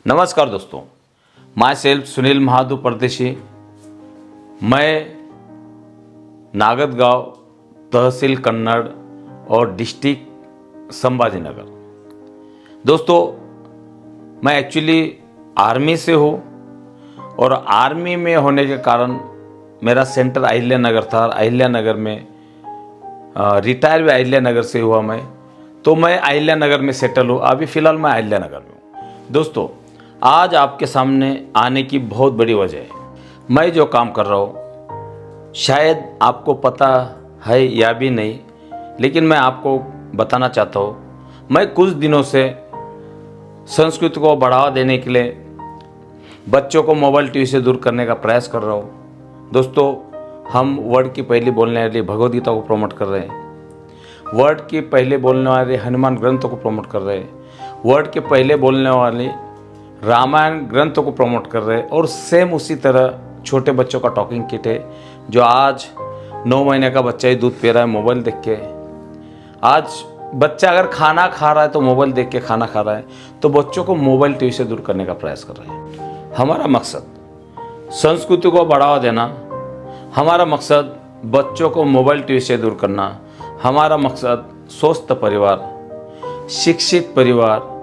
नमस्कार दोस्तों, my self Sunil Mahadu परदेशी। मैं नागदगांव, तहसील कन्नड़ और डिस्ट्रिक्ट संभाजी नगर। दोस्तों, मैं एक्चुअली आर्मी से हूँ और आर्मी में होने के कारण मेरा सेंटर अहिल्या नगर था। अहिल्या नगर में रिटायर भी अहिल्या नगर से हुआ मैं, तो मैं अहिल्या नगर में सेटल हूँ। अभी फ़िलहाल मैं अहिल्या नगर में हूँ। दोस्तों, आज आपके सामने आने की बहुत बड़ी वजह है, मैं जो काम कर रहा हूँ शायद आपको पता है या भी नहीं, लेकिन मैं आपको बताना चाहता हूँ। मैं कुछ दिनों से संस्कृति को बढ़ावा देने के लिए बच्चों को मोबाइल टीवी से दूर करने का प्रयास कर रहा हूँ। दोस्तों, हम वर्ल्ड की पहली बोलने वाली भगवद गीता को प्रमोट कर रहे हैं, वर्ल्ड की पहले बोलने वाले हनुमान ग्रंथों को प्रमोट कर रहे हैं, वर्ल्ड के पहले बोलने वाले रामायण ग्रंथों को प्रमोट कर रहे हैं। और सेम उसी तरह छोटे बच्चों का टॉकिंग किट है, जो आज 9 महीने का बच्चा ही दूध पी रहा है मोबाइल देख के। आज बच्चा अगर खाना खा रहा है तो मोबाइल देख के खाना खा रहा है, तो बच्चों को मोबाइल टीवी से दूर करने का प्रयास कर रहे हैं। हमारा मकसद संस्कृति को बढ़ावा देना, हमारा मकसद बच्चों को मोबाइल टीवी से दूर करना, हमारा मकसद स्वस्थ परिवार, शिक्षित परिवार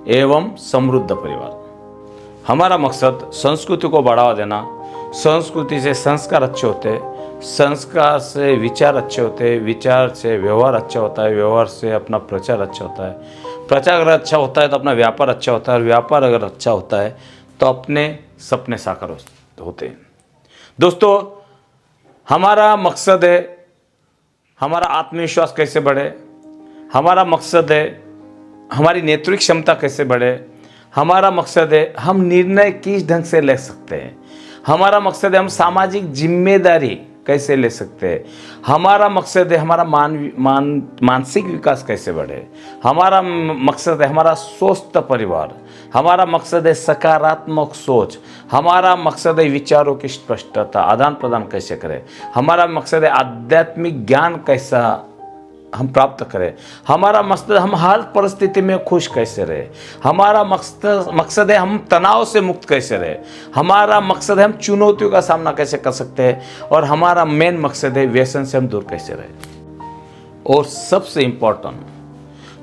एवं समृद्ध परिवार। हमारा मकसद संस्कृति को बढ़ावा देना। संस्कृति से संस्कार अच्छे होते हैं, संस्कार से विचार अच्छे होते हैं, विचार से व्यवहार अच्छा होता है, व्यवहार से अपना प्रचार अच्छा होता है, प्रचार अगर अच्छा होता है तो अपना व्यापार अच्छा होता है, और व्यापार अगर अच्छा होता है तो अपने सपने साकार होते हैं। दोस्तों, हमारा मकसद है हमारा आत्मविश्वास कैसे बढ़े, हमारा मकसद है हमारी नेतृत्व क्षमता कैसे बढ़े, हमारा मकसद है हम निर्णय किस ढंग से ले सकते हैं, हमारा मकसद है हम सामाजिक जिम्मेदारी कैसे ले सकते हैं, हमारा मकसद है हमारा मानसिक विकास कैसे बढ़े, हमारा मकसद है हमारा स्वस्थ परिवार, हमारा मकसद है सकारात्मक सोच, हमारा मकसद है विचारों की स्पष्टता, आदान प्रदान कैसे करें, हमारा मकसद है आध्यात्मिक ज्ञान कैसा हम प्राप्त करें, हमारा मकसद हम हर परिस्थिति में खुश कैसे रहे, हमारा मकसद है हम तनाव से मुक्त कैसे रहे, हमारा मकसद है हम चुनौतियों का सामना कैसे कर सकते हैं, और हमारा मेन मकसद है व्यसन से हम दूर कैसे रहे। और सबसे इम्पोर्टेंट,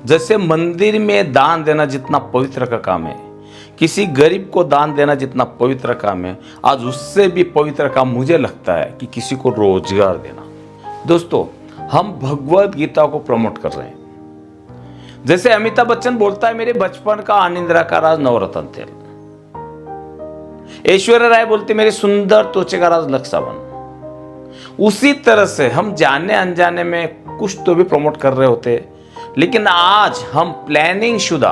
जैसे मंदिर में दान देना जितना पवित्र का काम है, किसी गरीब को दान देना जितना पवित्र काम है, आज उससे भी पवित्र काम मुझे लगता है कि किसी को रोजगार देना। दोस्तों, हम भगवद गीता को प्रमोट कर रहे हैं। जैसे अमिताभ बच्चन बोलता है, मेरे बचपन का अनिंद्रा का राज नवरत्न तेल। ऐश्वर्या राय बोलती मेरे सुंदर त्वचा का राज लक्स साबुन। उसी तरह से हम जाने अनजाने में कुछ तो भी प्रमोट कर रहे होते, लेकिन आज हम प्लानिंग शुदा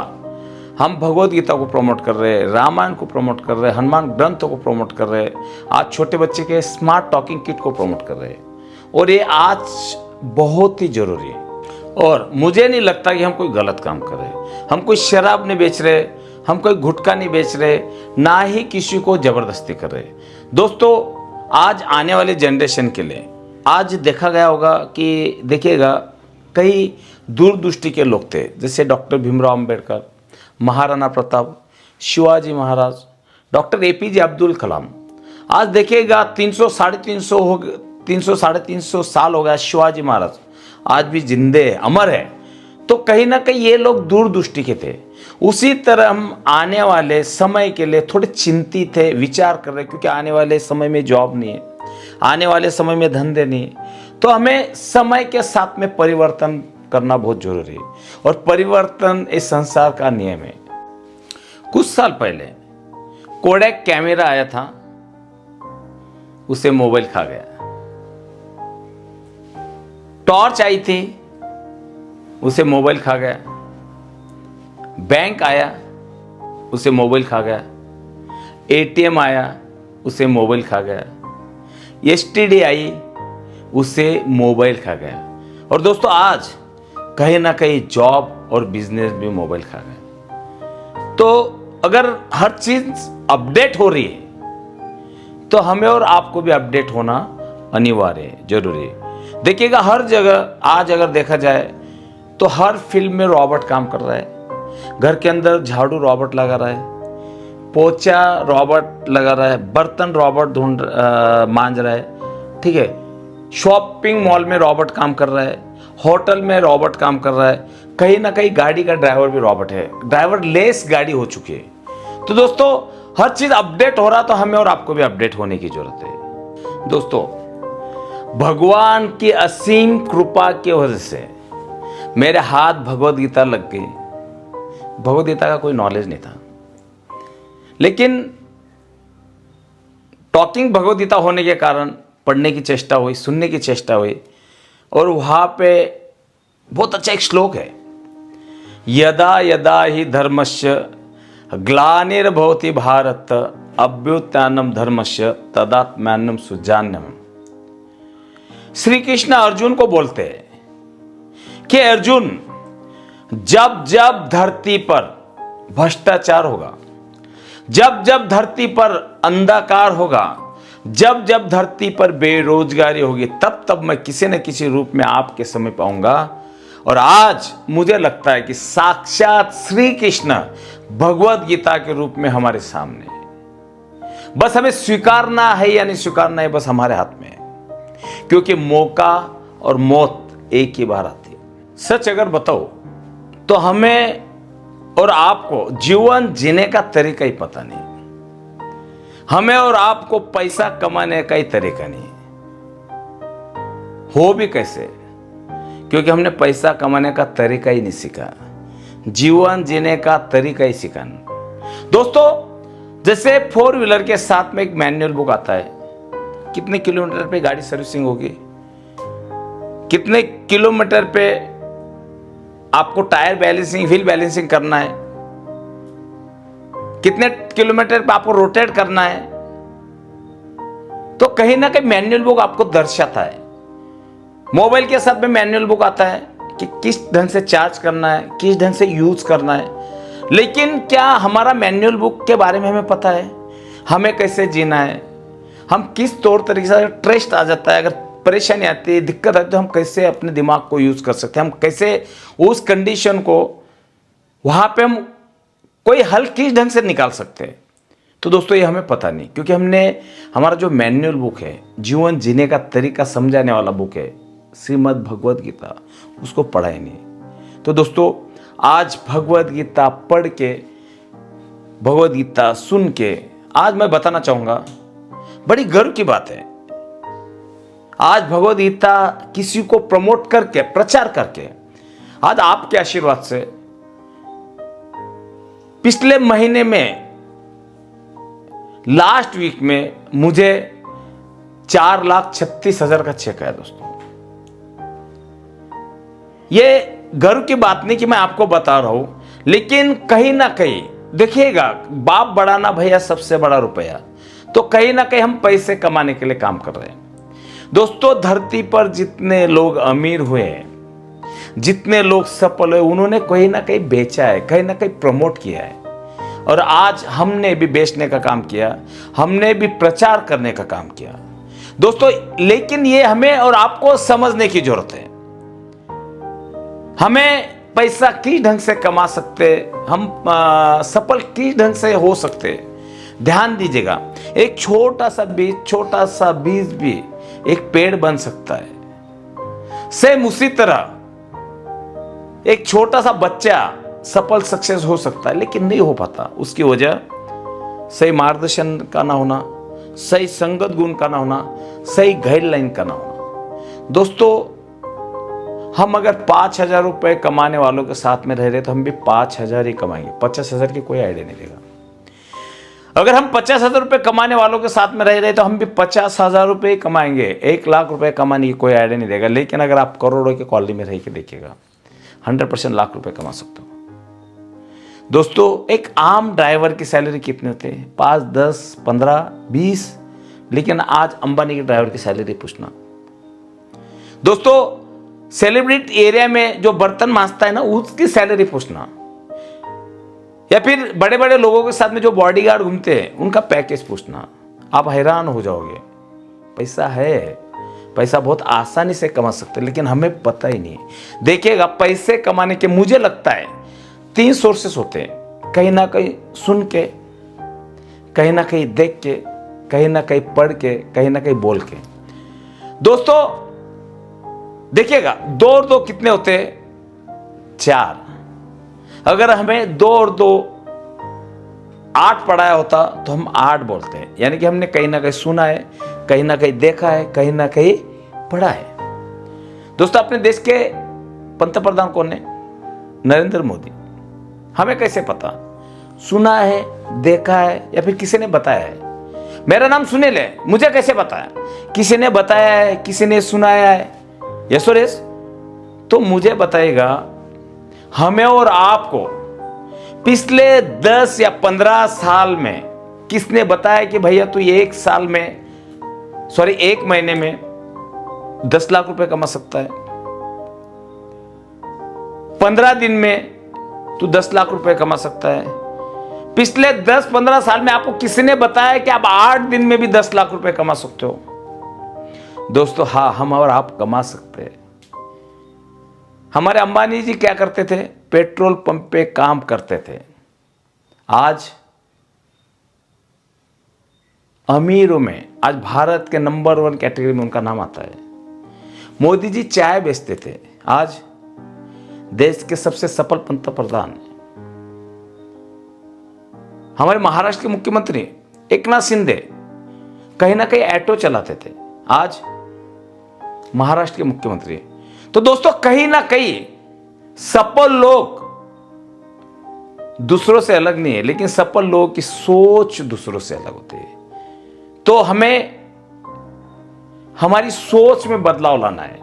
हम भगवद गीता को प्रमोट कर रहे हैं, रामायण को प्रमोट कर रहे हैं, हनुमान ग्रंथों को प्रमोट कर रहे हैं, आज छोटे बच्चे के स्मार्ट टॉकिंग किट को प्रमोट कर रहे हैं। और ये आज बहुत ही जरूरी है। और मुझे नहीं लगता कि हम कोई गलत काम कर रहे हैं, हम कोई शराब नहीं बेच रहे, हम कोई गुटखा नहीं बेच रहे, ना ही किसी को जबरदस्ती कर रहे। दोस्तों, आज आने वाले जनरेशन के लिए आज देखा गया होगा कि देखिएगा, कई दूरदृष्टि के लोग थे, जैसे doctor Bhimrao Ambedkar, Maharana Pratap, Shivaji Maharaj, doctor APJ Abdul Kalam. आज देखिएगा 300 साढ़े तीन सौ साल हो गया, शिवाजी महाराज आज भी जिंदे है, अमर है। तो कहीं ना कहीं ये लोग दूरदृष्टि के थे। उसी तरह हम आने वाले समय के लिए थोड़े चिंतित थे, विचार कर रहे, क्योंकि आने वाले समय में जॉब नहीं है, आने वाले समय में धंधे नहीं है, तो हमें समय के साथ में परिवर्तन करना बहुत जरूरी है। और परिवर्तन इस संसार का नियम है। कुछ साल पहले कोडैक कैमरा आया था, उसे मोबाइल खा गया। टॉर्च आई थी, उसे मोबाइल खा गया। बैंक आया, उसे मोबाइल खा गया। ATM आया, उसे मोबाइल खा गया। STD आई, उसे मोबाइल खा गया। और दोस्तों, आज कहीं ना कहीं जॉब और बिजनेस भी मोबाइल खा गया। तो अगर हर चीज अपडेट हो रही है, तो हमें और आपको भी अपडेट होना अनिवार्य है, जरूरी है। देखिएगा, हर जगह आज अगर देखा जाए तो हर फील्ड में रॉबोट काम कर रहा है। घर के अंदर झाड़ू रॉबोट लगा रहा है, पोछा रॉबर्ट लगा रहा है, बर्तन रॉबर्ट मांज रहा है, ठीक है। शॉपिंग मॉल में रॉबर्ट काम कर रहा है, होटल में रॉबर्ट काम कर रहा है, कहीं ना कहीं गाड़ी का ड्राइवर भी रॉबर्ट है, ड्राइवर लेस गाड़ी हो चुकी है। तो दोस्तों हर चीज अपडेट हो रहा, तो हमें और आपको भी अपडेट होने की जरूरत है। दोस्तों भगवान की असीम कृपा की वजह से मेरे हाथ भगवत गीता लग गई। भगवत गीता का कोई नॉलेज नहीं था, लेकिन टॉकिंग भगवत गीता होने के कारण पढ़ने की चेष्टा हुई, सुनने की चेष्टा हुई, और वहां पे बहुत अच्छा एक श्लोक है, यदा यदा ही धर्मस्य ग्लानिर्भवति भारत अभ्युत्थानम धर्मस्य तदात्म्यान्नम सुजान्यम। श्री कृष्ण अर्जुन को बोलते हैं कि अर्जुन, जब जब धरती पर भ्रष्टाचार होगा, जब जब धरती पर अंधकार होगा, जब जब धरती पर बेरोजगारी होगी, तब तब मैं किसी न किसी रूप में आपके समीप आऊंगा। और आज मुझे लगता है कि साक्षात श्री कृष्ण भगवत गीता के रूप में हमारे सामने है। बस हमें स्वीकारना है या नहीं स्वीकारना है, बस हमारे हाथ में है, क्योंकि मौका और मौत एक ही बार आती है। सच अगर बताओ तो हमें और आपको जीवन जीने का तरीका ही पता नहीं, हमें और आपको पैसा कमाने का ही तरीका नहीं, हो भी कैसे, क्योंकि हमने पैसा कमाने का तरीका ही नहीं सीखा, जीवन जीने का तरीका ही सीखा नहीं। दोस्तों जैसे 4 व्हीलर के साथ में एक मैनुअल बुक आता है, कितने किलोमीटर पे गाड़ी सर्विसिंग होगी, कितने किलोमीटर पे आपको टायर बैलेंसिंग, व्हील बैलेंसिंग करना है, कितने किलोमीटर पे आपको रोटेट करना है, तो कहीं ना कहीं मैनुअल बुक आपको दर्शाता है। मोबाइल के साथ में मैनुअल बुक आता है कि किस ढंग से चार्ज करना है, किस ढंग से यूज करना है, लेकिन क्या हमारा मैनुअल बुक के बारे में हमें पता है, हमें कैसे जीना है, हम किस तौर तरीके से, ट्रेस्ट आ जाता है, अगर परेशानी आती है, दिक्कत आती है, तो हम कैसे अपने दिमाग को यूज कर सकते हैं, हम कैसे उस कंडीशन को वहां पे हम कोई हल किस ढंग से निकाल सकते हैं। तो दोस्तों ये हमें पता नहीं, क्योंकि हमने हमारा जो मैनुअल बुक है, जीवन जीने का तरीका समझाने वाला बुक है, श्रीमद् भगवत गीता, उसको पढ़ा ही नहीं। तो दोस्तों आज भगवत गीता पढ़ के, भगवत गीता सुन के, आज मैं बताना चाहूंगा बड़ी गर्व की बात है, आज भगवत गीता किसी को प्रमोट करके, प्रचार करके, आज आपके आशीर्वाद से पिछले महीने में, लास्ट वीक में मुझे 4,36,000 का चेक आया। दोस्तों ये गर्व की बात नहीं कि मैं आपको बता रहा हूं, लेकिन कहीं ना कहीं देखिएगा, बाप बड़ा ना भैया सबसे बड़ा रुपया, तो कहीं ना कहीं हम पैसे कमाने के लिए काम कर रहे हैं। दोस्तों धरती पर जितने लोग अमीर हुए हैं, जितने लोग सफल हुए, उन्होंने कहीं ना कहीं बेचा है, कहीं ना कहीं प्रमोट किया है, और आज हमने भी बेचने का काम किया, हमने भी प्रचार करने का काम किया। दोस्तों लेकिन ये हमें और आपको समझने की जरूरत है, हमें पैसा किस ढंग से कमा सकते, हम सफल किस ढंग से हो सकते। ध्यान दीजिएगा, एक छोटा सा बीज भी एक पेड़ बन सकता है। सेम उसी तरह एक छोटा सा बच्चा सफल सक्सेस हो सकता है, लेकिन नहीं हो पाता। उसकी वजह सही मार्गदर्शन का ना होना, सही संगत गुण का ना होना, सही गाइडलाइन का ना होना। दोस्तों हम अगर 5,000 रुपए कमाने वालों के साथ में रह रहे तो हम भी 5,000 ही कमाएंगे, 50,000 की कोई आइडिया नहीं देगा। अगर हम 50,000 रुपए कमाने वालों के साथ में रह रहे तो हम भी 50,000 रुपए ही कमाएंगे, 1,00,000 रुपए कमाने की कोई आइडिया नहीं देगा। लेकिन अगर आप करोड़ों की कॉलोनी में रह के देखिएगा, 100% लाख रुपए कमा सकते हो। दोस्तों एक आम ड्राइवर की सैलरी कितने होते हैं? 5, 10, 15, 20, लेकिन आज अंबानी के ड्राइवर की सैलरी पूछना। दोस्तों सेलिब्रिटी एरिया में जो बर्तन मांजता है ना, उसकी सैलरी पूछना, या फिर बड़े बड़े लोगों के साथ में जो बॉडीगार्ड घूमते हैं उनका पैकेज पूछना, आप हैरान हो जाओगे। पैसा है, पैसा बहुत आसानी से कमा सकते हैं, लेकिन हमें पता ही नहीं। देखिएगा पैसे कमाने के मुझे लगता है 3 सोर्सेस होते हैं, कहीं ना कहीं सुन के, कहीं ना कहीं देख के, कहीं ना कहीं पढ़ के, कहीं ना कहीं बोल के। दोस्तों देखिएगा, 2 और 2 कितने होते हैं? 4। अगर हमें 2 और 2 8 पढ़ाया होता तो हम 8 बोलते हैं। यानी कि हमने कहीं ना कहीं सुना है, कहीं ना कहीं देखा है, कहीं ना कहीं पढ़ा है। दोस्तों अपने देश के पंतप्रधान कौन है? नरेंद्र मोदी। हमें कैसे पता? सुना है, देखा है, या फिर किसी ने बताया है? मेरा नाम सुनील है, मुझे कैसे बताया? किसी ने बताया है, किसी ने सुनाया है? यस और यस। तो मुझे बताएगा, हमें और आपको पिछले 10 या 15 साल में किसने बताया कि भैया तू एक महीने में 10 लाख रुपए कमा सकता है, 15 दिन में तू 10 लाख रुपए कमा सकता है? पिछले 10-15 साल में आपको किसी ने बताया कि आप 8 दिन में भी 10 लाख रुपए कमा सकते हो? दोस्तों हाँ, हम और आप कमा सकते हैं। हमारे अंबानी जी क्या करते थे? पेट्रोल पंप पे काम करते थे। आज अमीरों में, आज भारत के नंबर 1 कैटेगरी में उनका नाम आता है। मोदी जी चाय बेचते थे, आज देश के सबसे सफल पंतप्रधान हैं। हमारे महाराष्ट्र के मुख्यमंत्री एकनाथ शिंदे कहीं ना कहीं ऑटो चलाते थे, आज महाराष्ट्र के मुख्यमंत्री। तो दोस्तों कहीं ना कहीं सफल लोग दूसरों से अलग नहीं है, लेकिन सफल लोगों की सोच दूसरों से अलग होती है। तो हमें हमारी सोच में बदलाव लाना है,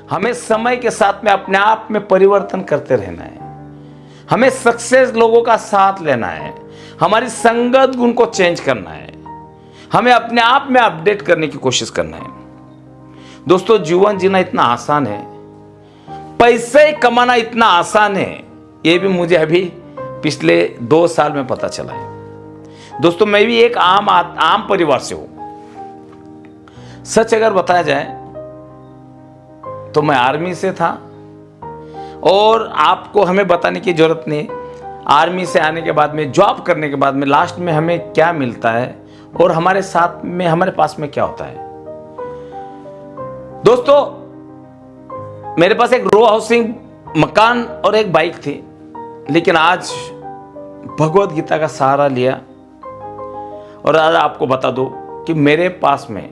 हमें समय के साथ में अपने आप में परिवर्तन करते रहना है, हमें सक्सेस लोगों का साथ लेना है, हमारी संगत गुण को चेंज करना है, हमें अपने आप में अपडेट करने की कोशिश करना है। दोस्तों जीवन जीना इतना आसान है, पैसे कमाना इतना आसान है, ये भी मुझे अभी पिछले 2 साल में पता चला है। दोस्तों मैं भी एक आम परिवार से हूं। सच अगर बताया जाए तो मैं आर्मी से था, और आपको हमें बताने की जरूरत नहीं, आर्मी से आने के बाद में, जॉब करने के बाद में लास्ट में हमें क्या मिलता है और हमारे साथ में, हमारे पास में क्या होता है। दोस्तों मेरे पास एक रो हाउसिंग मकान और एक बाइक थी, लेकिन आज भगवत गीता का सहारा लिया और आज आपको बता दो कि मेरे पास में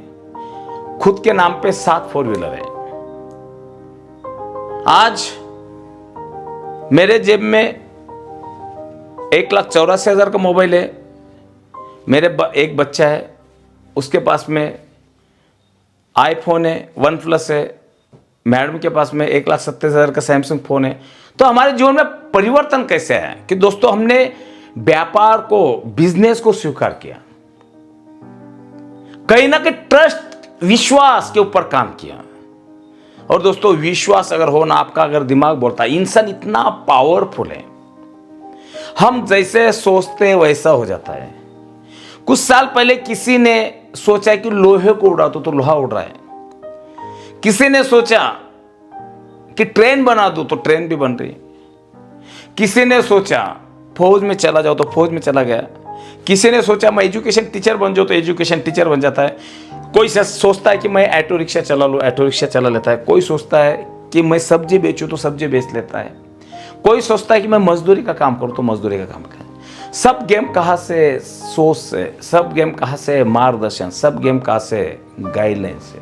खुद के नाम पे 7 4 व्हीलर है। आज मेरे जेब में 1,84,000 का मोबाइल है। मेरे एक बच्चा है, उसके पास में आईफोन है, OnePlus है। मैडम के पास में 1,70,000 का सैमसंग फोन है। तो हमारे जीवन में परिवर्तन कैसे आया कि दोस्तों हमने व्यापार को, बिजनेस को स्वीकार किया, कहीं ना कहीं ट्रस्ट, विश्वास के ऊपर काम किया। और दोस्तों विश्वास अगर हो ना, आपका अगर दिमाग बोलता है, इंसान इतना पावरफुल है, हम जैसे सोचते हैं वैसा हो जाता है। कुछ साल पहले किसी ने सोचा कि लोहे को उड़ा तो लोहा उड़ रहा है, किसी ने सोचा कि ट्रेन बना दो तो ट्रेन भी बन रही, किसी ने सोचा फौज में चला जाओ तो फौज में चला गया, किसी ने सोचा मैं एजुकेशन टीचर बन जाऊं तो एजुकेशन टीचर बन जाता है, कोई सोचता है कि मैं ऑटो रिक्शा चला लूं, ऑटो रिक्शा चला लेता है, कोई सोचता है कि मैं सब्जी बेचूं तो सब्जी बेच लेता है, कोई सोचता है कि मैं मजदूरी का काम करूं तो मजदूरी का काम करें। सब गेम कहाँ से? सोच से। सब गेम कहाँ से? मार्गदर्शन। सब गेम कहाँ से? गाइडलाइन से।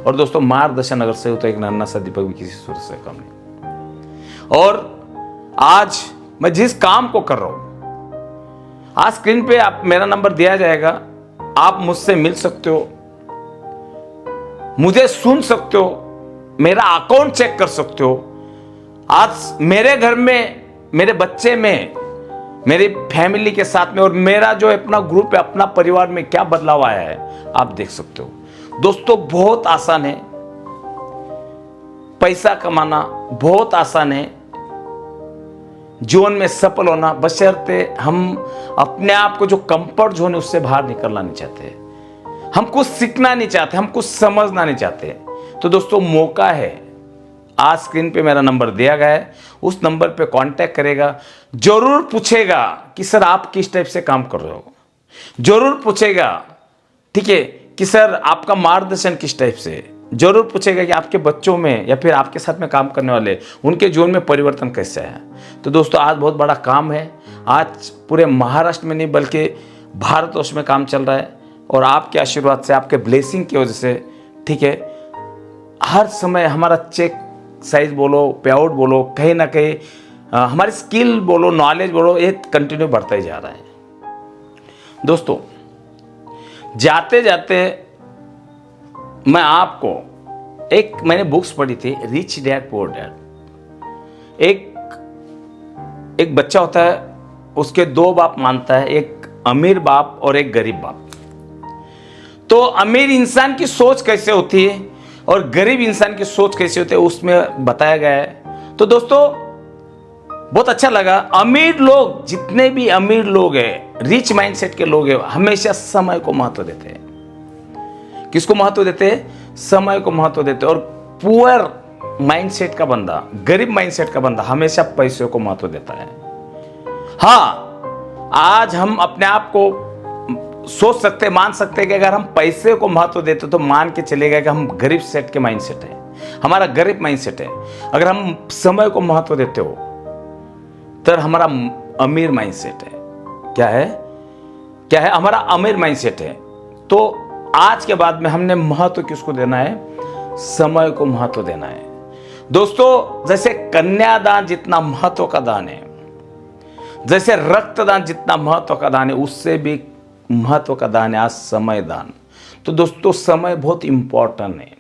और दोस्तों मार्गदर्शन अगर सही हो तो एक नन्हा सा दीपक भी किसी सूरज से कम नहीं। और आज मैं जिस काम को कर रहा हूं, आज स्क्रीन पे आप मेरा नंबर दिया जाएगा, आप मुझसे मिल सकते हो, मुझे सुन सकते हो, मेरा अकाउंट चेक कर सकते हो। आज मेरे घर में, मेरे बच्चे में, मेरी फैमिली के साथ में और मेरा जो अपना ग्रुप है, अपना परिवार में क्या बदलाव आया है आप देख सकते हो। दोस्तों बहुत आसान है पैसा कमाना, बहुत आसान है जीवन में सफल होना, बशर्ते हम अपने आप को जो कंफर्ट जोन है उससे बाहर निकलना नहीं चाहते, हम कुछ सीखना नहीं चाहते, हम कुछ समझना नहीं चाहते। तो दोस्तों मौका है, आज स्क्रीन पे मेरा नंबर दिया गया है, उस नंबर पे कांटेक्ट करेगा, जरूर पूछेगा कि सर आप किस टाइप से काम कर रहे हो, जरूर पूछेगा, ठीक है, कि सर आपका मार्गदर्शन किस टाइप से है। जरूर पूछेगा कि आपके बच्चों में या फिर आपके साथ में काम करने वाले उनके जीवन में परिवर्तन कैसे है। तो दोस्तों आज बहुत बड़ा काम है, आज पूरे महाराष्ट्र में नहीं बल्कि भारतवर्ष में काम चल रहा है, और आपके आशीर्वाद से, आपके ब्लेसिंग की वजह से, ठीक है, हर समय हमारा चेक साइज बोलो, पे आउट बोलो, कहीं ना कहीं हमारी स्किल बोलो, नॉलेज बोलो, ये कंटिन्यू बढ़ता ही जा रहा है। दोस्तों जाते जाते मैं आपको मैंने बुक्स पढ़ी थी, रिच डैड पुअर डैड। एक बच्चा होता है, उसके दो बाप मानता है, एक अमीर बाप और एक गरीब बाप। तो अमीर इंसान की सोच कैसे होती है और गरीब इंसान की सोच कैसे होती है उसमें बताया गया है। तो दोस्तों बहुत अच्छा लगा। अमीर लोग, जितने भी अमीर लोग हैं, रिच माइंडसेट के लोग हैं, हमेशा समय को महत्व देते हैं। किसको महत्व देते हैं? समय को महत्व देते हैं। और पुअर माइंडसेट का बंदा, गरीब माइंडसेट का बंदा हमेशा पैसे को महत्व देता है। हाँ, आज हम अपने आप को सोच सकते, मान सकते हैं कि अगर हम पैसे को महत्व देते तो मान के चलेगा कि हम गरीब सेट के माइंडसेट है, हमारा गरीब माइंडसेट है। अगर हम समय को महत्व देते हो तो हमारा अमीर माइंडसेट है। क्या है? हमारा अमीर माइंडसेट है। तो आज के बाद में हमने महत्व किसको देना है? समय को महत्व देना है। दोस्तों जैसे कन्यादान जितना महत्व का दान है, जैसे रक्तदान जितना महत्व का दान है, उससे भी महत्व का दान है आज समय दान। तो दोस्तों समय बहुत इंपॉर्टेंट है।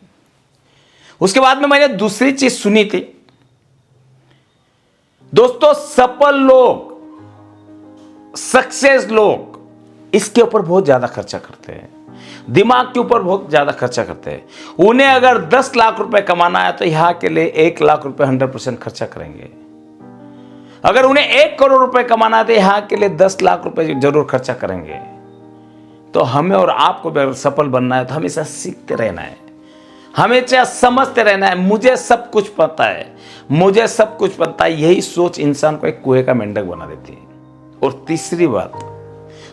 उसके बाद में मैंने दूसरी चीज सुनी थी दोस्तों, सफल लोग, सक्सेस लोग इसके ऊपर बहुत ज्यादा खर्चा करते हैं, दिमाग के ऊपर बहुत ज्यादा खर्चा करते हैं। उन्हें अगर 10 लाख रुपए कमाना है तो यहां के लिए 1 लाख रुपए 100% खर्चा करेंगे। अगर उन्हें 1 करोड़ रुपए कमाना है तो यहां के लिए 10 लाख रुपए जरूर खर्चा करेंगे। तो हमें और आपको भी अगर सफल बनना है तो हमेशा सीखते रहना है, हमेशा समझते रहना है। मुझे सब कुछ पता है, मुझे सब कुछ पता है, यही सोच इंसान को एक कुएं का मेंढक बना देती है। और तीसरी बात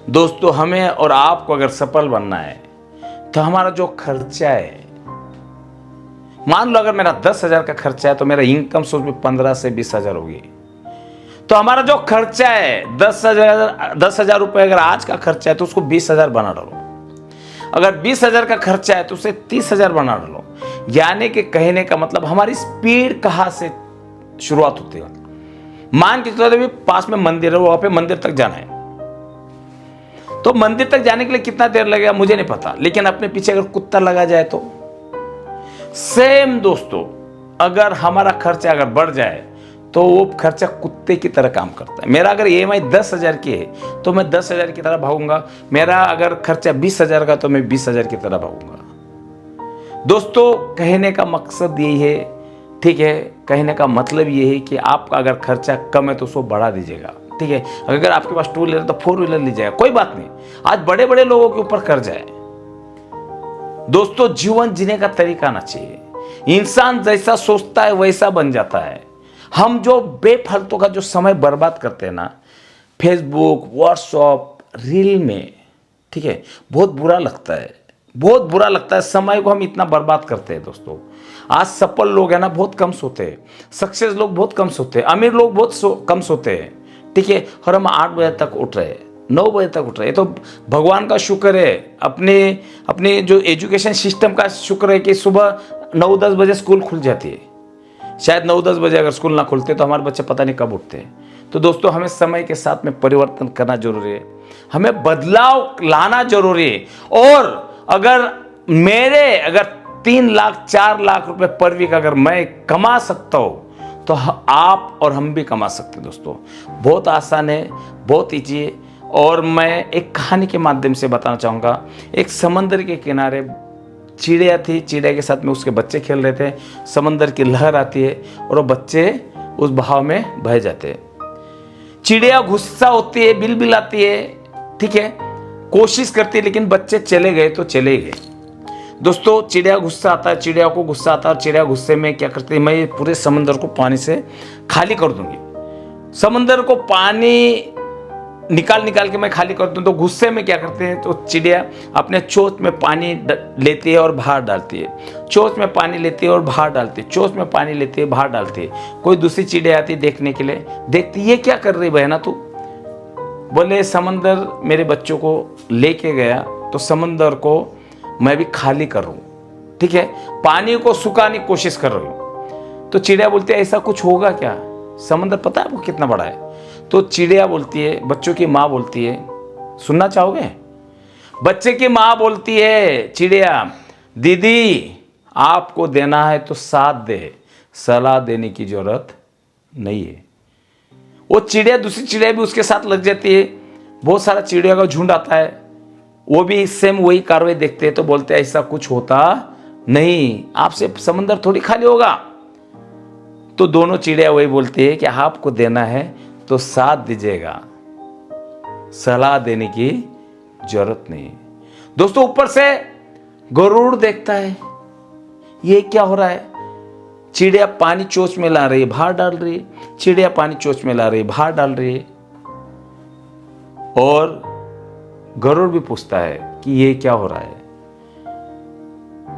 दोस्तों, हमें और आपको अगर सफल बनना है तो हमारा जो खर्चा है, मान लो अगर मेरा 10,000 का खर्चा है तो मेरा इनकम सोर्स भी 15 से 20,000 होगी। तो हमारा जो खर्चा है 10,000 रुपए अगर आज का खर्चा है तो उसको 20,000 बना डालो। अगर 20,000 का खर्चा है तो उसे 30,000 बना डालो। यानी कि कहने का मतलब हमारी स्पीड कहां से शुरुआत होती है। मान के चलो पास में मंदिर है, वहां पे मंदिर तक जाना है, तो मंदिर तक जाने के लिए कितना देर लगेगा मुझे नहीं पता, लेकिन अपने पीछे अगर कुत्ता लगा जाए तो सेम दोस्तों, अगर हमारा खर्चा अगर बढ़ जाए तो वो खर्चा कुत्ते की तरह काम करता है। मेरा अगर EMI 10,000 की है तो मैं 10,000 की तरह भागूंगा। मेरा अगर खर्चा 20,000 का तो मैं 20,000 की तरह भागूंगा। दोस्तों कहने का मकसद यही है, ठीक है, कहने का मतलब ये है कि आपका अगर खर्चा कम है तो उसको बढ़ा दीजिएगा, ठीक है। अगर आपके पास 2 व्हीलर तो 4 व्हीलर लीजिएगा, कोई बात नहीं। आज बड़े बड़े लोगों के ऊपर कर्ज है। दोस्तों जीवन जीने का तरीका आना चाहिए। इंसान जैसा सोचता है वैसा बन जाता है। हम जो बेफालतू का जो समय बर्बाद करते हैं ना, फेसबुक, व्हाट्सएप, रील में, ठीक है, बहुत बुरा लगता है, बहुत बुरा लगता है। समय को हम इतना बर्बाद करते हैं दोस्तों। आज सफल लोग है ना बहुत कम सोते हैं, सक्सेस लोग बहुत कम सोते हैं, अमीर लोग बहुत कम सोते हैं, ठीक है। और हम 8 बजे तक उठ रहे हैं, 9 बजे तक उठ रहे हैं। तो भगवान का शुक्र है, अपने जो एजुकेशन सिस्टम का शुक्र है कि सुबह 9-10 बजे स्कूल खुल जाती है। शायद 9-10 बजे अगर स्कूल ना खुलते तो हमारे बच्चे पता नहीं कब उठते। तो दोस्तों हमें समय के साथ में परिवर्तन करना जरूरी है, हमें बदलाव लाना जरूरी है। और अगर 3 लाख 4 लाख रुपए पर वीक अगर मैं कमा सकता हूं तो आप और हम भी कमा सकते हैं। दोस्तों बहुत आसान है, बहुत ईजी है। और मैं एक कहानी के माध्यम से बताना चाहूँगा। एक समंदर के किनारे चिड़िया थी, चिड़िया के साथ में उसके बच्चे खेल रहे थे। समंदर की लहर आती है और वो बच्चे उस बहाव में बह जाते हैं। चिड़िया गुस्सा होती है, बिलबिलाती है, ठीक है, कोशिश करती है, लेकिन बच्चे चले गए तो चले गए। दोस्तों चिड़िया गुस्सा आता है, चिड़िया को गुस्सा आता है, और चिड़िया गुस्से में क्या करती है, मैं पूरे समंदर को पानी से खाली कर दूंगी। समंदर को पानी निकाल निकाल के मैं खाली करता हूँ, तो गुस्से में क्या करते हैं, तो चिड़िया अपने चोंच में पानी लेती है और बाहर डालती है, चोंच में पानी लेती है और बाहर डालती है, चोंच में पानी लेती है बाहर डालती है। कोई दूसरी चिड़िया आती है देखने के लिए, देखती ये क्या कर रही बहना तू। बोले समंदर मेरे बच्चों को लेके गया तो समंदर को मैं भी खाली कर रहा हूँ, ठीक है, पानी को सुखाने की कोशिश कर रही हूँ। तो चिड़िया बोलती है ऐसा कुछ होगा क्या, समंदर पता है आपको कितना बड़ा है। तो चिड़िया बोलती है, बच्चों की माँ बोलती है, सुनना चाहोगे। बच्चे की माँ बोलती है चिड़िया, दीदी आपको देना है तो साथ दे, सलाह देने की जरूरत नहीं है। वो चिड़िया, दूसरी चिड़िया भी उसके साथ लग जाती है। बहुत सारा चिड़िया का झुंड आता है, वो भी सेम वही कार्रवाई देखते हैं, तो बोलते हैं ऐसा कुछ होता नहीं, आपसे समंदर थोड़ी खाली होगा। तो दोनों चिड़िया वही बोलती है कि आपको देना है तो साथ दीजिएगा, सलाह देने की जरूरत नहीं। दोस्तों ऊपर से गरुड़ देखता है ये क्या हो रहा है, चिड़िया पानी चोंच में ला रही है बाहर डाल रही है, चिड़िया पानी चोंच में ला रही है बाहर डाल रही है। और गरुड़ भी पूछता है कि ये क्या हो रहा है।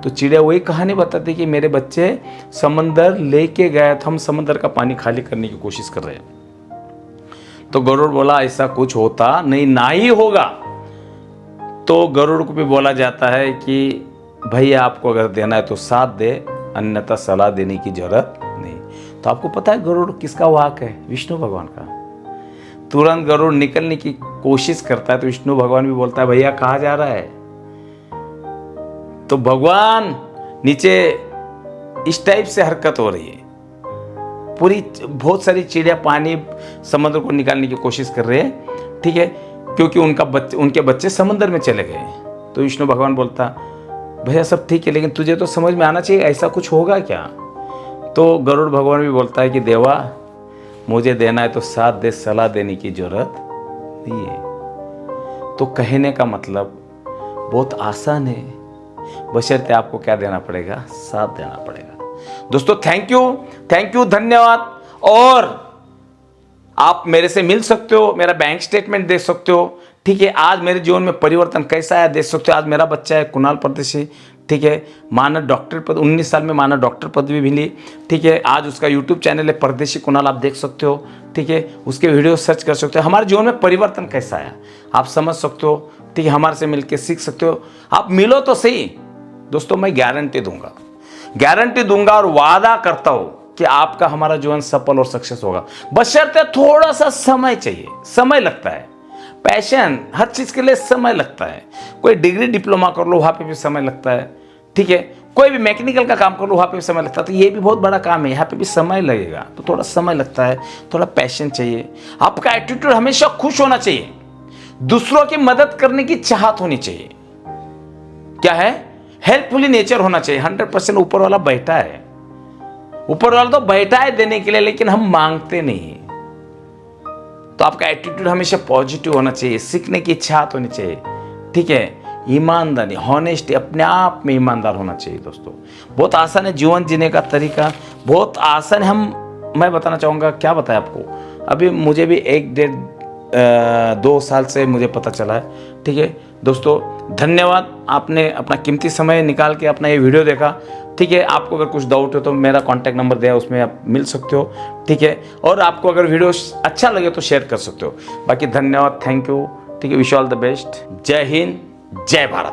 तो चिड़िया वही कहानी बताती कि मेरे बच्चे समंदर लेके गए थे, हम समंदर का पानी खाली करने की कोशिश कर रहे हैं। तो गरुड़ बोला ऐसा कुछ होता नहीं, ना ही होगा। तो गरुड़ को भी बोला जाता है कि भैया आपको अगर देना है तो साथ दे, अन्यथा सलाह देने की जरूरत नहीं। तो आपको पता है गरुड़ किसका वाक है, विष्णु भगवान का। तुरंत गरुड़ निकलने की कोशिश करता है तो विष्णु भगवान भी बोलता है भैया कहाँ जा रहा है। तो भगवान नीचे इस टाइप से हरकत हो रही है, पूरी बहुत सारी चिड़िया पानी समुद्र को निकालने की कोशिश कर रहे हैं, ठीक है, क्योंकि उनके बच्चे समुद्र में चले गए। तो विष्णु भगवान बोलता भैया सब ठीक है, लेकिन तुझे तो समझ में आना चाहिए ऐसा कुछ होगा क्या। तो गरुड़ भगवान भी बोलता है कि देवा मुझे देना है तो साथ दे, सलाह देने की जरूरत नहीं है। तो कहने का मतलब बहुत आसान है, बशर्ते आपको क्या देना पड़ेगा, साथ देना पड़ेगा। दोस्तों थैंक यू, धन्यवाद। और आप मेरे से मिल सकते हो, मेरा बैंक स्टेटमेंट देख सकते हो, ठीक है, आज मेरे जीवन में परिवर्तन कैसा है देख सकते हो। आज मेरा बच्चा है कुणाल परदेशी, ठीक है, मानद डॉक्टर पद 19 साल में मानद डॉक्टर पदवी मिली, ठीक है। आज उसका यूट्यूब चैनल है परदेशी कुणाल, आप देख सकते हो, ठीक है, उसके वीडियो सर्च कर सकते हो। हमारे जीवन में परिवर्तन कैसा है आप समझ सकते हो, ठीक है, हमारे से मिलकर सीख सकते हो। आप मिलो तो सही दोस्तों, मैं गारंटी दूंगा और वादा करता हूं कि आपका हमारा जीवन सफल और सक्सेस होगा, बशर्ते थोड़ा सा समय चाहिए। समय लगता है, पैशन हर चीज के लिए समय लगता है। कोई डिग्री डिप्लोमा कर लो वहां पे भी समय लगता है, ठीक है, कोई भी मैकेनिकल का काम कर लो वहां पे भी समय लगता है। तो ये भी बहुत बड़ा काम है, यहाँ पे भी समय लगेगा, तो थोड़ा समय लगता है, थोड़ा पैशन चाहिए। आपका एटीट्यूड हमेशा खुश होना चाहिए, दूसरों की मदद करने की चाहत होनी चाहिए, क्या है, हेल्पफुली नेचर होना चाहिए। 100% ऊपर वाला बैठा है, ऊपर वाला तो बैठा है देने के लिए, लेकिन हम मांगते नहीं। तो आपका एटीट्यूड हमेशा पॉजिटिव होना चाहिए, सीखने की इच्छा होनी चाहिए, ठीक है, ईमानदारी, हॉनेस्टी, अपने आप में ईमानदार होना चाहिए। दोस्तों बहुत आसान है जीवन जीने का तरीका, बहुत आसान है। मैं बताना चाहूँगा, क्या बताया आपको, अभी मुझे भी 1-1.5-2 साल से मुझे पता चला है, ठीक है। दोस्तों धन्यवाद, आपने अपना कीमती समय निकाल के अपना ये वीडियो देखा, ठीक है। आपको अगर कुछ डाउट हो तो मेरा कॉन्टैक्ट नंबर दिया है, उसमें आप मिल सकते हो, ठीक है। और आपको अगर वीडियो अच्छा लगे तो शेयर कर सकते हो। बाकी धन्यवाद, थैंक यू, ठीक है, विश ऑल द बेस्ट। जय हिंद, जय भारत।